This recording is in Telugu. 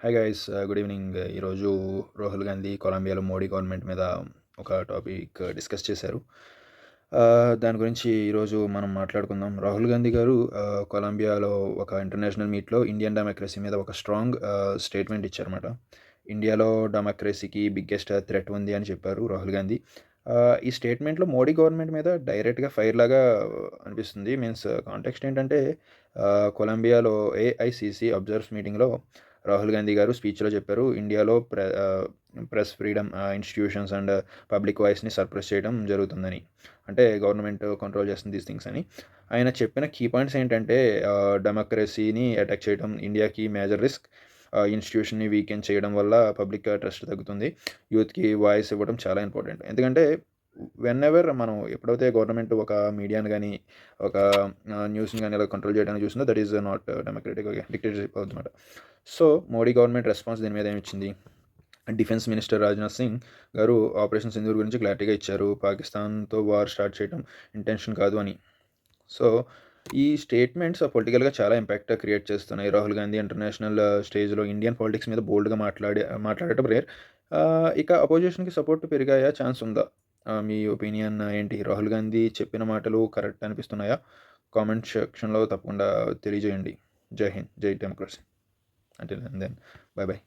Hi guys, good evening. ఈరోజు రాహుల్ గాంధీ కొలంబియాలో మోడీ గవర్నమెంట్ మీద ఒక టాపిక్ డిస్కస్ చేశారు. దాని గురించి ఈరోజు మనం మాట్లాడుకుందాం. రాహుల్ గాంధీ గారు కొలంబియాలో ఒక ఇంటర్నేషనల్ మీట్లో ఇండియన్ డెమోక్రసీ మీద ఒక స్ట్రాంగ్ స్టేట్మెంట్ ఇచ్చారన్నమాట. ఇండియాలో డెమోక్రసీకి బిగ్గెస్ట్ థ్రెట్ ఉంది అని చెప్పారు రాహుల్ గాంధీ. ఈ స్టేట్మెంట్లో మోడీ గవర్నమెంట్ మీద డైరెక్ట్గా ఫైర్ లాగా అనిపిస్తుంది. మీన్స్ కాంటెక్స్ట్ ఏంటంటే, కొలంబియాలో ఏఐసిసి అబ్జర్వ్స్ మీటింగ్లో రాహుల్ గాంధీ గారు స్పీచ్లో చెప్పారు, ఇండియాలో press freedom, institutions and public వాయిస్ని సర్ప్రెస్ చేయడం జరుగుతుందని. అంటే గవర్నమెంట్ కంట్రోల్ చేస్తుంది దీస్ థింగ్స్ అని. ఆయన చెప్పిన కీ పాయింట్స్ ఏంటంటే, డెమోక్రసీని అటాక్ చేయడం ఇండియాకి మేజర్ రిస్క్, ఇన్స్టిట్యూషన్ని వీకెండ్ చేయడం వల్ల పబ్లిక్ ట్రస్ట్ తగ్గుతుంది, యూత్కి వాయిస్ ఇవ్వడం చాలా ఇంపార్టెంట్. ఎందుకంటే వెన్ ఎవర్ మనం ఎప్పుడైతే గవర్నమెంట్ ఒక మీడియాని కానీ ఒక న్యూస్ని కానీ ఇలా కంట్రోల్ చేయడానికి చూస్తుందో, that is not democratic, dictatorship అవుతుందన్నమాట. సో మోడీ గవర్నమెంట్ రెస్పాన్స్ దీని మీద ఏమిచ్చింది? Defence minister Rajnath Singh garu operation Sindoor గురించి క్లారిటీగా ఇచ్చారు. పాకిస్తాన్తో వార్ స్టార్ట్ చేయడం ఇంటెన్షన్ కాదు అని. సో ఈ స్టేట్మెంట్స్ పొలిటికల్గా చాలా ఇంపాక్ట్ క్రియేట్ చేస్తున్నాయి. రాహుల్ గాంధీ ఇంటర్నేషనల్ స్టేజ్లో ఇండియన్ పాలిటిక్స్ మీద బోల్డ్గా మాట్లాడటం రేర్. ఇక అపోజిషన్కి సపోర్ట్ పెరిగాయా, ఛాన్స్ ఉందా? మీ ఒపీనియన్ ఏంటి? రాహుల్ గాంధీ చెప్పిన మాటలు కరెక్ట్ అనిపిస్తున్నాయా? కామెంట్ సెక్షన్లో తప్పకుండా తెలియజేయండి. జై హింద్, జై democracy. Until then, bye bye.